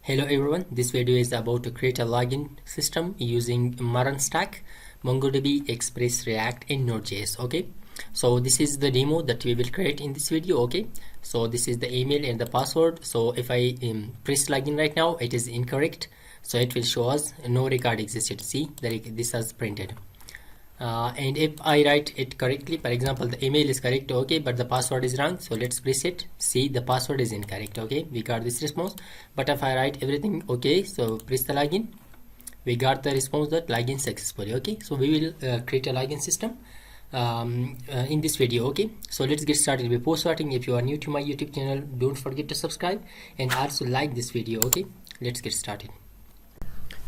Hello everyone, this video is about to create a login system using MERN stack, MongoDB, Express, React and nodejs. Okay, so this is the demo that we will create in this video. Okay, so this is the email and the password. So if I press login right now, it is incorrect, so it will show us no record existed. See, this has printed. And if I write it correctly, for example, the email is correct, okay, but the password is wrong, so let's press it. See, the password is incorrect. Okay, we got this response. But if I write everything okay, so press the login, we got the response that login successfully. Okay, so we will create a login system in this video. Okay, so let's get started. Before starting, if you are new to my YouTube channel, don't forget to subscribe and also like this video. Okay, let's get started.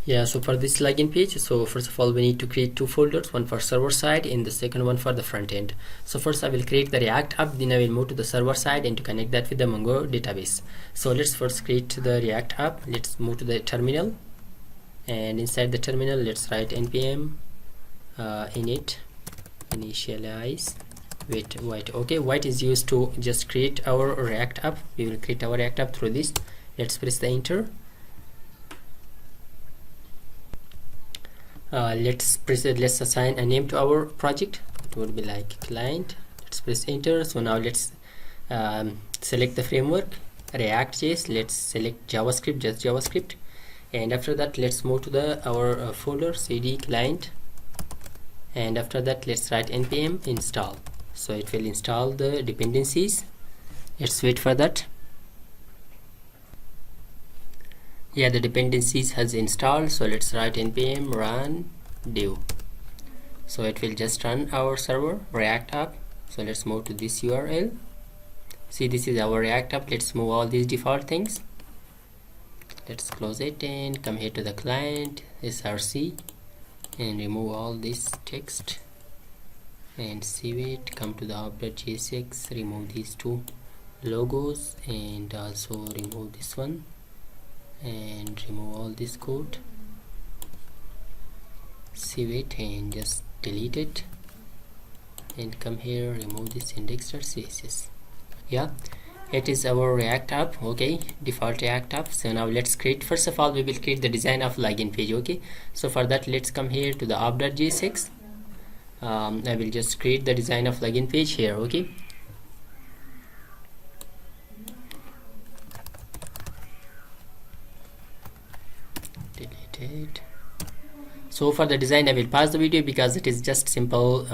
Yeah, so for this login page, so first of all we need to create two folders, one for server side and the second one for the front end. So first I will create the React app, then I will move to the server side and to connect that with the Mongo database. So let's first create the React app. Let's move to the terminal, and inside the terminal let's write npm init initialize with white. Okay, white is used to just create our React app. We will create our React app through this. Let's press the enter. Let's assign a name to our project. It would be like client. Let's press enter. So now let's select the framework React.js. Let's select JavaScript, just JavaScript, and after that let's move to our folder cd client, and after that let's write npm install. So it will install the dependencies. Let's wait for that. Yeah, the dependencies has installed, so let's write npm run dev. So it will just run our server React app. So let's move to this URL. See, this is our React app. Let's move all these default things. Let's close it and come here to the client src and remove all this text and save it. Come to the app.js, remove these two logos and also remove this one and remove all this code, save it and just delete it, and come here, remove this index.css. Yeah, it is our React app. Okay, default React app. So now let's create, first of all we will create the design of login page. Okay, so for that let's come here to the app.js. I will just create the design of login page here. Okay, it. So for the design I will pause the video because it is just simple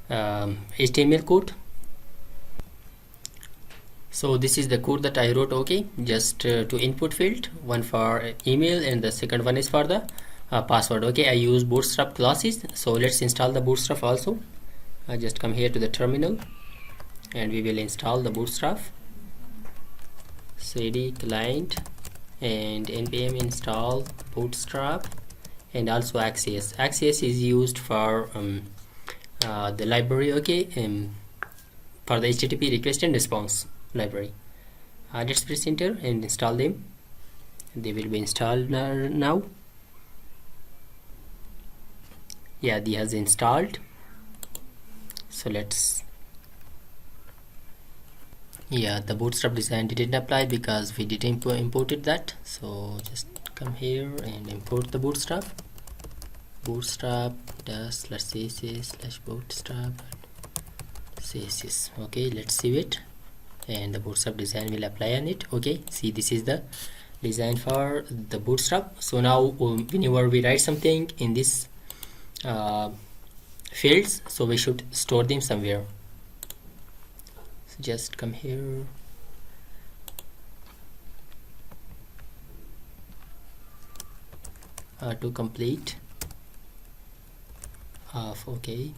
HTML code. So this is the code that I wrote. Okay, just to input field, one for email and the second one is for the password. Okay, I use bootstrap classes, so let's install the bootstrap also. I just come here to the terminal and we will install the bootstrap. cd client and npm install bootstrap, and also axios. Axios is used for the library. Okay, for the http request and response library. Let's press enter and install them. They will be installed now. Yeah, they has installed. So let's, yeah, the bootstrap design didn't apply because we didn't imported that. So just come here and import the bootstrap dash css slash bootstrap css. Okay, let's save it and the bootstrap design will apply on it. Okay, see, this is the design for the bootstrap. So now whenever we write something in this fields, so we should store them somewhere. So just come here, to complete of. Okay,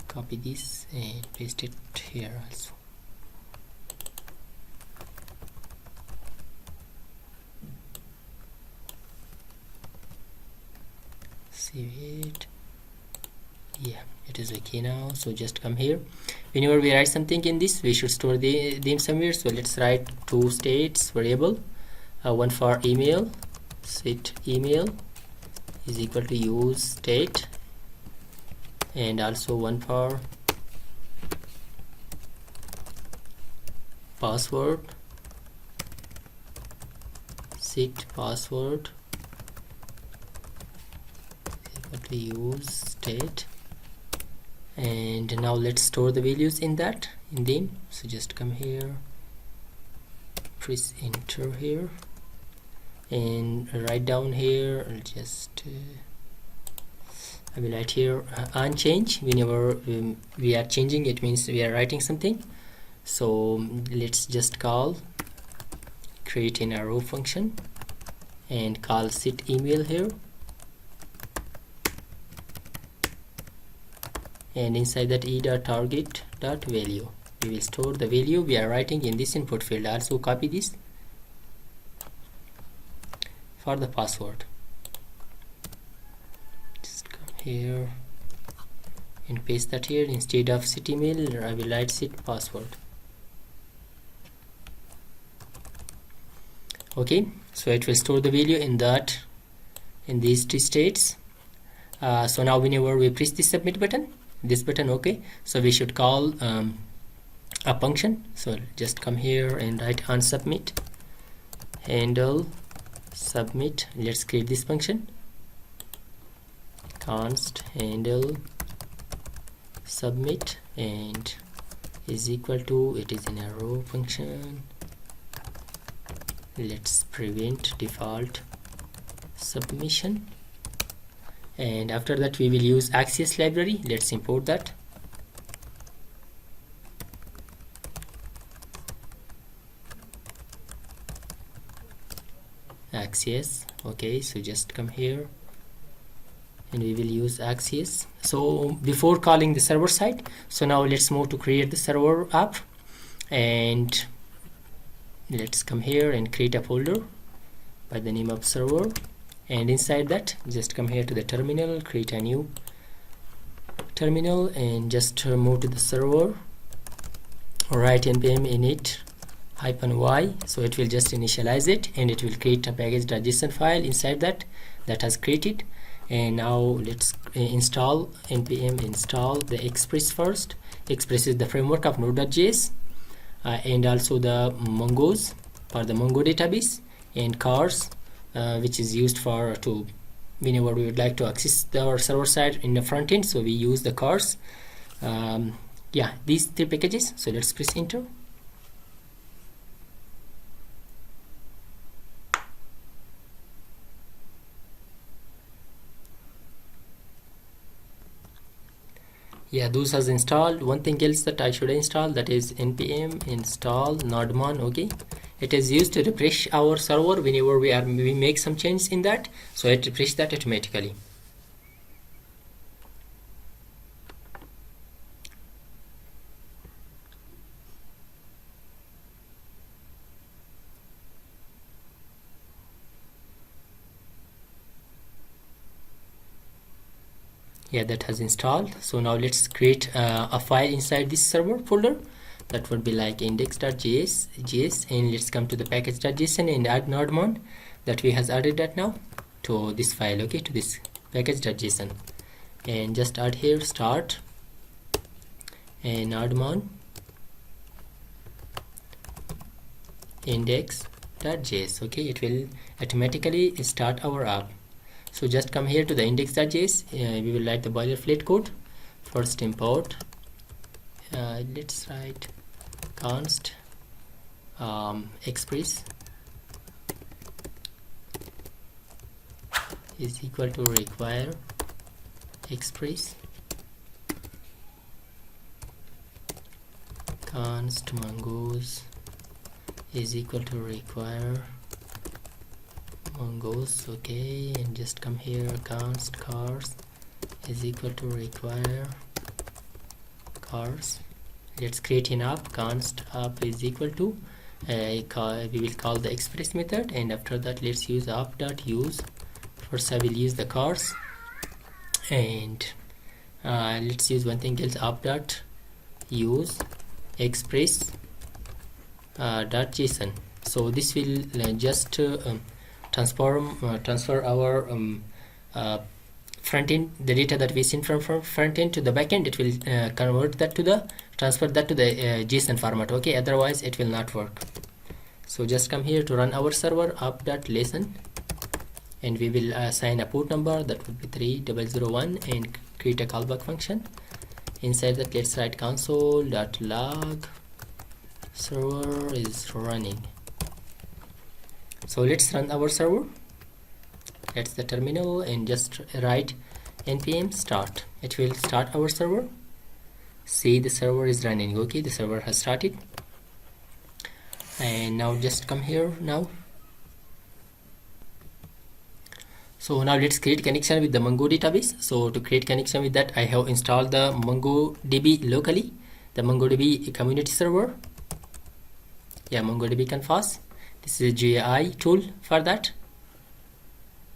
copy this and paste it here also. Save it. Yeah, it is okay now. So just come here, whenever we write something in this we should store them somewhere. So let's write two states variable, one for email, set email is equal to use state, and also one for password set password equal to use state, and now let's store the values in that in them. So just come here, press enter here, and write down here, I'll just I will write here unchange. Whenever we are changing, it means we are writing something. So let's just call create an arrow function and call set email here, and inside that e.target.value we will store the value we are writing in this input field. Also copy this for the password. Just come here and paste that here. Instead of set email, I will write set password. Okay, so it will store the value in these two states. So now whenever we press the submit button, this button, okay, so we should call a function. So just come here and write on submit handle submit. Let's create this function, const handle submit, and is equal to, it is an arrow function. Let's prevent default submission, and after that we will use Axios library. Let's import that. Axios, okay, so just come here and we will use Axios. So before calling the server side, so now let's move to create the server app, and let's come here and create a folder by the name of server, and inside that just come here to the terminal, create a new terminal, and just move to the server, write npm init -y, so it will just initialize it and it will create a package.json file inside that has created. And now let's install npm install the Express first. Express is the framework of node.js, and also the Mongos for the Mongo database, and cars which is used for to whenever we would like to access our server side in the front end, so we use the cars. Yeah, these three packages. So let's press enter. Yeah, those has installed. One thing else that I should install, that is npm install nodejs. Okay, it is used to refresh our server whenever we make some changes in that, so it refreshes that automatically. Yeah, that has installed. So now let's create a file inside this server folder. That would be like index.js, and let's come to the package.json and add nodejs that we has added that now to this file. Okay, to this package.json, and just add here start and nodejs index.js. okay, it will automatically start our app. So just come here to the index.js. We will write the boilerplate code. First import, let's write const express is equal to require express, const mongos is equal to require mongos. Okay, and just come here, const cars is equal to require cars. Let's create an app. Const app is equal to we will call the express method, and after that let's use app.use. First I will use the cars, and let's use one thing else, app.use express .json. so this will just transfer our front end, the data that we send from front end to the back end. It will convert that to the transfer that to the JSON format. Okay, otherwise it will not work. So just come here to run our server up.listen, and we will assign a port number that would be 3001 and create a callback function. Inside that, let's write console.log server is running. So let's run our server. That's the terminal, and just write npm start. It will start our server. See, the server is running. Okay, the server has started. And now just come here now. So now let's create connection with the Mongo database. So to create connection with that, I have installed the MongoDB locally, the MongoDB community server. Yeah, MongoDB Canvas. This is a GUI tool for that.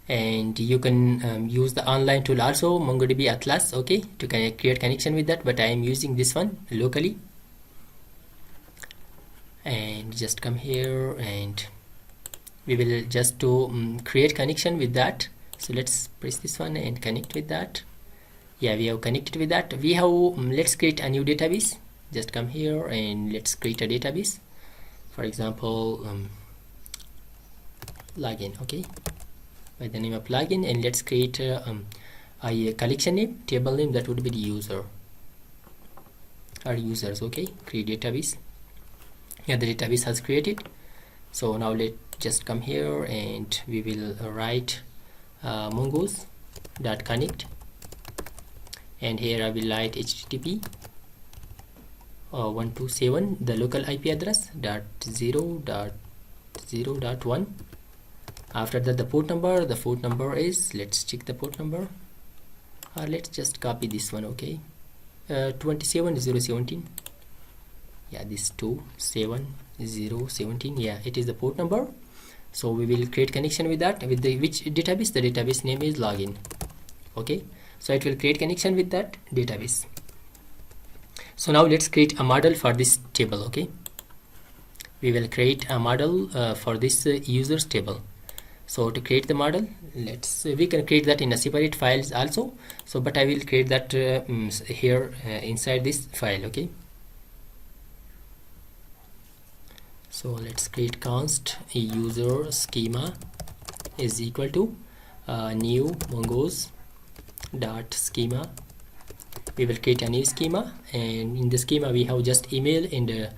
And you can use the online tool also, MongoDB Atlas, okay, to create connection with that, but I am using this one locally. And just come here, and we will just to create connection with that. So let's press this one and connect with that. Yeah, we have connected with that. We have let's create a new database. Just come here and let's create a database. For example, login, okay, by the name of login, and let's create a collection name, table name, that would be the user or users. Okay, create database. Yeah, the database has created. So now let's just come here and we will write mongos.connect, and here I will write http 127 the local IP address .0.0.1. After that, the port number is, let's check the port number, let's just copy this one, okay, 27017. Yeah, this 27017, yeah, it is the port number. So we will create connection with that, with the which database? The database name is login. Okay, so it will create connection with that database. So now let's create a model for this table. Okay, we will create a model for this users table. So to create the model, we can create that in a separate files also. So but I will create that here inside this file. Okay, so let's create const user schema is equal to new mongos dot schema. We will create a new schema, and in the schema we have just email, and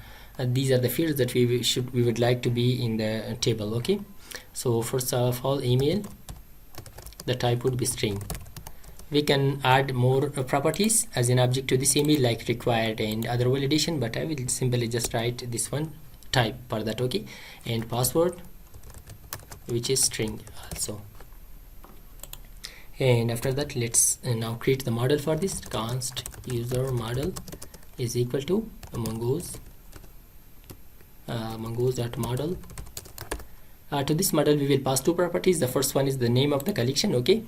these are the fields that we would like to be in the table. Okay, so first of all, email, the type would be string. We can add more properties as an object to this email, like required and other validation, but I will simply just write this one type for that. Okay, and password, which is string also. And after that, let's now create the model for this. Const user model is equal to mongos.model. To this model we will pass two properties. The first one is the name of the collection. Okay,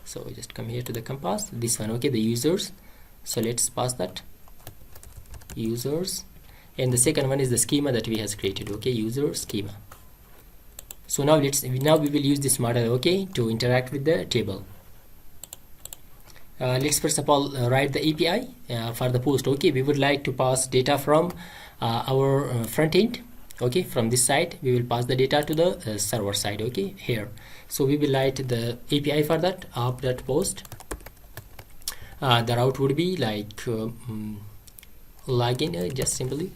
so just come here to the compass, this one, okay, the users. So let's pass that users, and the second one is the schema that we has created. Okay, user schema. So now we will use this model, okay, to interact with the table. Let's first of all write the API for the post. Okay, we would like to pass data from our front end. Okay, from this side we will pass the data to the server side. Okay, here, so we will write the API for that, app.post. The route would be like login, just simply,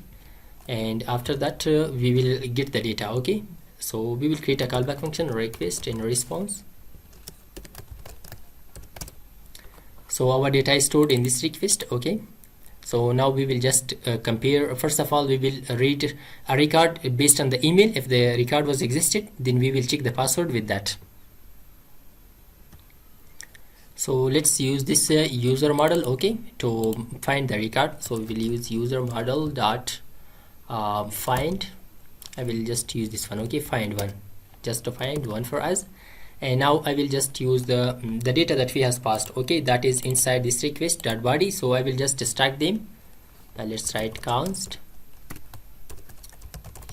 and after that we will get the data. Okay, so we will create a callback function, request and response. So our data is stored in this request. Okay, so now we will just compare. First of all, we will read a record based on the email. If the record was existed, then we will check the password with that. So let's use this user model, okay, to find the record. So we will use user model dot find. I will just use this one. Okay, find one, just to find one for us. And now I will just use the data that we has passed. Okay, that is inside this request dot body. So I will just extract them. Let's write const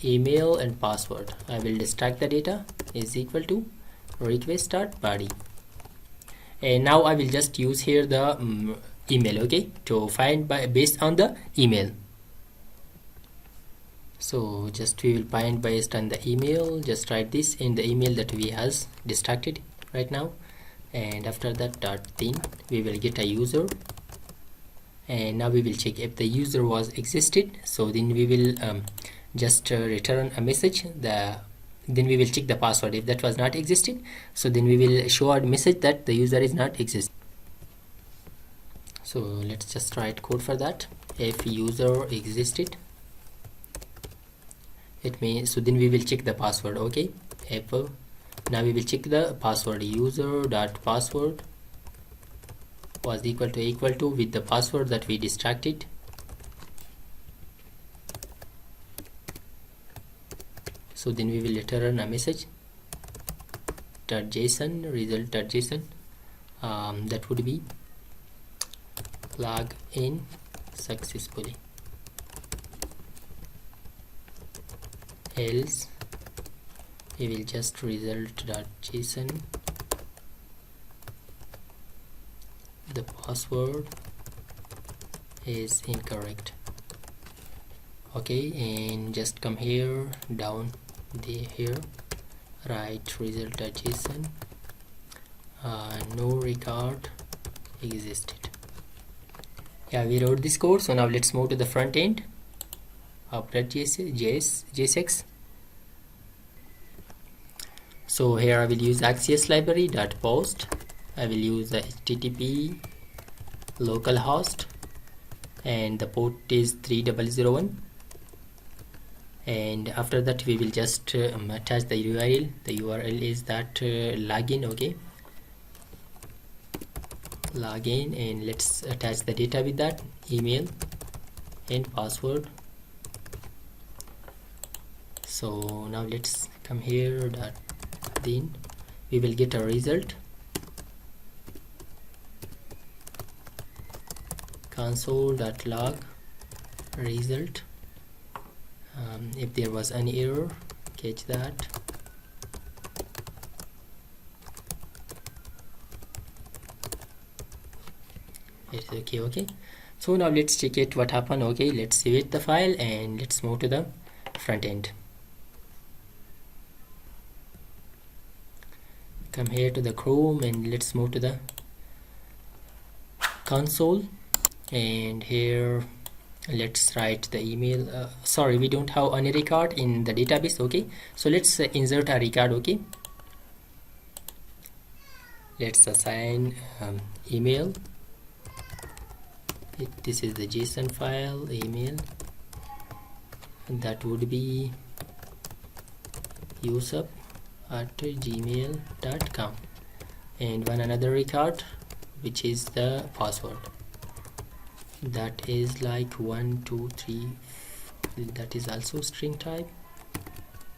email and password. I will extract the data is equal to request dot body. And now I will just use here the email, okay, to find based on the email. So just we will find based on the email, just write this in the email that we has distracted right now, and after that dot then we will get a user, and now we will check if the user was existed. So then we will just return a message, then we will check the password. If that was not existed, so then we will show a message that the user is not exist. So let's just write code for that. If user existed, it means, so then we will check the password. Okay, if now we will check the password. User dot password was equal to with the password that we distracted. So then we will return a message .json result.json, that would be log in successfully, else we will just result.json, the password is incorrect. Okay, and just come here down here, write result.json, no record existed. Yeah, we wrote this code. So now let's move to the front end of JSX. So here I will use Axios library .post. I will use the HTTP localhost, and the port is 3001. And after that we will just attach the URL. The URL is that login. Okay, login, and let's attach the data with that, email and password. So now let's come here, then we will get a result, console.log result. If there was any error, catch that. It's okay. So now let's check it what happened. Okay, let's save the file and let's move to the front end. Come here to the Chrome and let's move to the console, and here let's write the email. Sorry, we don't have any record in the database. Okay, so let's insert a record. Okay, let's assign email. This is the JSON file, email, and that would be yusuf@gmail.com, and one another record which is the password, that is like 1 2 3, that is also string type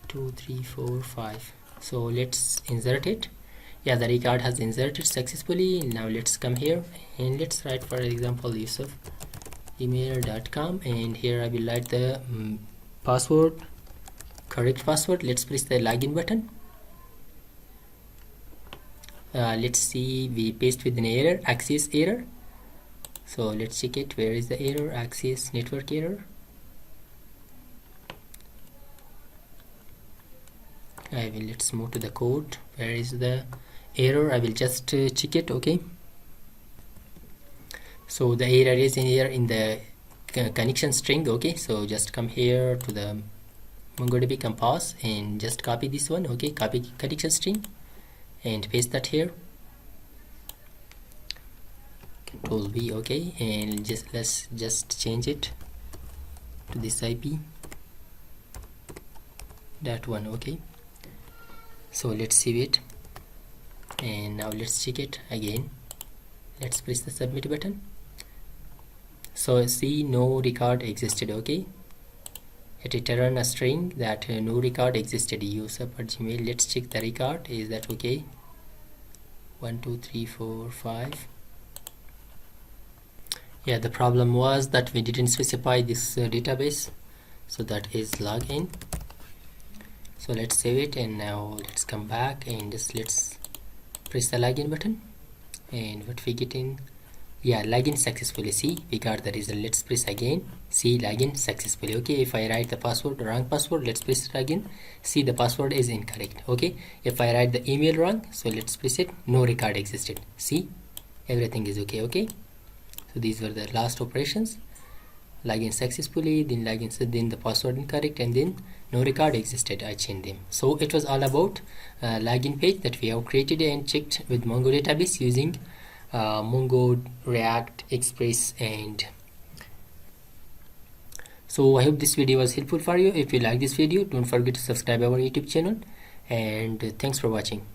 2 3 4 5. So let's insert it. Yeah, the record has inserted successfully. Now let's come here and let's write, for example, Yusuf email.com, and here I will write the password, correct password. Let's press the login button. Let's see, we paste with an error, access error. So let's check it. Where is the error? Access network error. Let's move to the code. Where is the error? I will just check it. Okay, so the error is in here in the connection string. Okay, so just come here to the MongoDB Compass and just copy this one. Okay, copy connection string and paste that here, Control V. Okay, and let's just change it to this IP, that one. Okay, so let's save it, and now let's check it again. Let's press the submit button. So see, no record existed. Okay, it returned a string that no record existed, Yusuf@gmail. Let's check the record. Is that okay? 1 2 3 4 5. Yeah, the problem was that we didn't specify this database, so that is login. So let's save it, and now let's come back and just let's press the login button, and what we get in, Yeah, login successfully. See, we got the result. Let's press again. See, login successfully. Okay, if I write the password, wrong password, let's press it again. See, the password is incorrect. Okay, if I write the email wrong, so let's press it, no record existed. See, everything is okay. Okay, so these were the last operations. Login successfully, then login, then the password incorrect, and then no record existed. I changed them. So it was all about login page that we have created and checked with Mongo database using Mongo, React, Express, and so I hope this video was helpful for you. If you like this video, don't forget to subscribe our YouTube channel, and thanks for watching.